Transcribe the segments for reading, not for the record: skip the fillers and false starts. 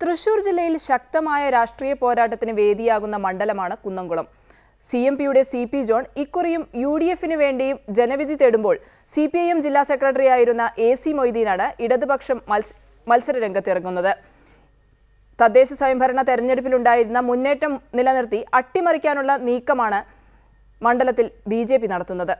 തൃശൂർ ജില്ലയിൽ ശക്തമായ രാഷ്ട്രീയ പോരാട്ടത്തിന് വേദിയാകുന്ന മണ്ഡലമാണ് കുന്നംകുളം. CMPയുടെ CP ജോൺ ഇക്കുറിയും UDFിന് വേണ്ടിയും ജനവിധി തേടുമ്പോൾ CPIM ജില്ലാ സെക്രട്ടറിയായിരുന്ന AC മൊയ്തീനാണ് ഇടതുപക്ഷം മത്സരരംഗത്തിറങ്ങുന്നത്. തദ്ദേശ സ്വയംഭരണ തെരഞ്ഞെടുപ്പിലുണ്ടായിരുന്ന മുന്നേറ്റം നിലനിർത്തി അട്ടിമറിക്കാനുള്ള നീക്കമാണ് മണ്ഡലത്തിൽ BJP നടത്തുന്നത്.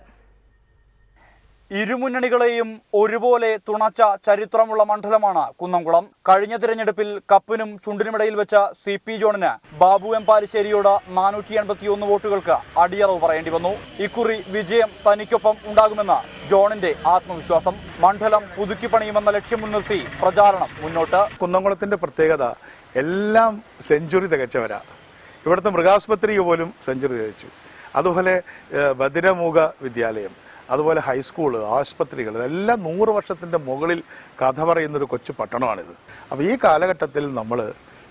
ഇരുമുന്നണികളെയും ഒരുപോലെ തുണച്ച ചരിത്രമുള്ള മണ്ഡലമാണ് കുന്നംകുളം. കഴിഞ്ഞ തിരഞ്ഞെടുപ്പിൽ കപ്പിനും ചുണ്ടിനുമിടയിൽ വെച്ച CP ജോണിന് ബാബു M പാലിശ്ശേരിയോട് 481 വോട്ടുകൾക്ക് അടിയറവ് പറയേണ്ടി വന്നു. ഇക്കുറി വിജയം തനിക്കൊപ്പം ഉണ്ടാകുമെന്ന് ജോണിന്റെ ആത്മവിശ്വാസം. മണ്ഡലം പുതുക്കി പണിയുമെന്ന ലക്ഷ്യം മുൻനിർത്തി പ്രചാരണം മുന്നോട്ട്. കുന്നംകുളത്തിന്റെ പ്രത്യേകത എല്ലാം സെഞ്ചുറി തികച്ചവരാ. ഇവിടുത്തെ മൃഗാസ്പത്രി പോലും സെഞ്ചുറി തികച്ചു. അതുപോലെ ബദിരമൂക വിദ്യാലയം, അതുപോലെ ഹൈസ്കൂള്, ആശുപത്രികൾ, ഇതെല്ലാം 100 വർഷത്തിൻ്റെ മുകളിൽ കഥ പറയുന്നൊരു കൊച്ചു പട്ടണമാണിത്. അപ്പോൾ ഈ കാലഘട്ടത്തിൽ നമ്മൾ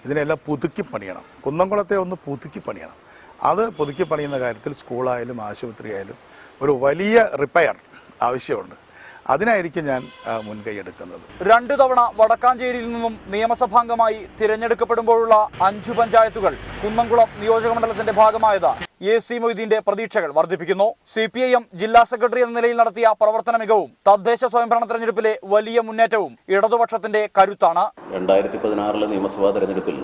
ഇതിനെല്ലാം പുതുക്കി പണിയണം. കുന്നംകുളത്തെ ഒന്ന് പുതുക്കി പണിയണം. അത് പുതുക്കി പണിയുന്ന കാര്യത്തിൽ സ്കൂളായാലും ആശുപത്രി ആയാലും ഒരു വലിയ റിപ്പയർ ആവശ്യമുണ്ട്. അതിനായിരിക്കും ഞാൻ മുൻകൈ എടുക്കുന്നത്. 2 തവണ വടക്കാഞ്ചേരിയിൽ നിന്നും നിയമസഭാംഗമായി തിരഞ്ഞെടുക്കപ്പെടുമ്പോഴുള്ള 5 പഞ്ചായത്തുകൾ കുന്നംകുളം നിയോജകമണ്ഡലത്തിന്റെ ഭാഗമായത് AC മൊയ്തീന്റെ പ്രതീക്ഷകൾ വർദ്ധിപ്പിക്കുന്നു. CPIM ജില്ലാ സെക്രട്ടറി എന്ന നിലയിൽ നടത്തിയ പ്രവർത്തന മികവും തദ്ദേശ സ്വയംഭരണ തെരഞ്ഞെടുപ്പിലെ വലിയ മുന്നേറ്റവും ഇടതുപക്ഷത്തിന്റെ കരുത്താണ്. 2016 നിയമസഭാ തെരഞ്ഞെടുപ്പിൽ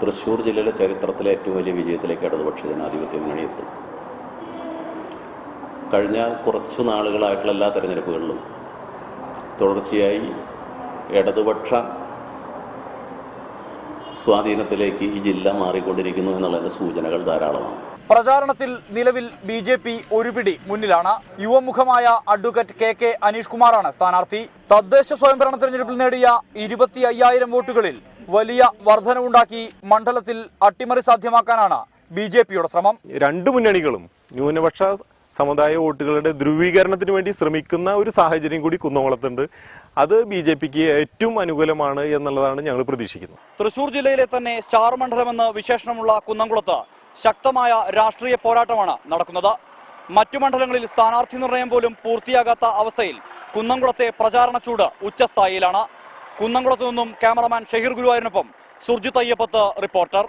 തൃശൂർ ജില്ലയിലെ ചരിത്രത്തിലെ ഏറ്റവും വലിയ വിജയത്തിലേക്ക് ഇടതുപക്ഷ ജനാധിപത്യ മുന്നണി എത്തും. കഴിഞ്ഞ കുറച്ചു നാളുകളായിട്ടുള്ള എല്ലാ തെരഞ്ഞെടുപ്പുകളിലും തുടർച്ചയായി ഇടതുപക്ഷ സ്വാധീനത്തിലേക്ക് ഈ ജില്ല മാറിക്കൊണ്ടിരിക്കുന്നു എന്നുള്ളതിന്റെ സൂചനകൾ ധാരാളമാണ്. പ്രചാരണത്തിൽ നിലവിൽ BJP ഒരു പിടി മുന്നിലാണ്. യുവമുഖമായ അഡ്വക്കേറ്റ് KK അനീഷ് കുമാറാണ് സ്ഥാനാർത്ഥി. തദ്ദേശ സ്വയംഭരണ തെരഞ്ഞെടുപ്പിൽ നേടിയ 25,000 വോട്ടുകളിൽ വലിയ വർധനവുണ്ടാക്കി മണ്ഡലത്തിൽ അട്ടിമറി സാധ്യമാക്കാനാണ് BJPയുടെ ശ്രമം. 2 മുന്നണികളും ന്യൂനപക്ഷ സമുദായ വോട്ടുകളുടെ ധ്രുവീകരണത്തിന് വേണ്ടി ശ്രമിക്കുന്ന ഒരു സാഹചര്യം കൂടി കുന്നംകുളത്തുണ്ട്. അത് BJPക്ക് ഏറ്റവും അനുകൂലമാണ് എന്നുള്ളതാണ് ഞങ്ങൾ പ്രതീക്ഷിക്കുന്നത്. തൃശൂർ ജില്ലയിലെ തന്നെ സ്റ്റാർ മണ്ഡലമെന്ന് വിശേഷണമുള്ള കുന്നംകുളത്ത് ശക്തമായ രാഷ്ട്രീയ പോരാട്ടമാണ് നടക്കുന്നത്. മറ്റു മണ്ഡലങ്ങളിൽ സ്ഥാനാർത്ഥി നിർണയം പോലും പൂർത്തിയാകാത്ത അവസ്ഥയിൽ കുന്നംകുളത്തെ പ്രചാരണ ചൂട് ഉച്ചസ്ഥായിയിലാണ്. കുന്നംകുളത്തു നിന്നും ക്യാമറമാൻ ഷഹീർ ഗുരുവായൂരിനൊപ്പം സുർജിത് അയ്യപ്പത്ത്, റിപ്പോർട്ടർ.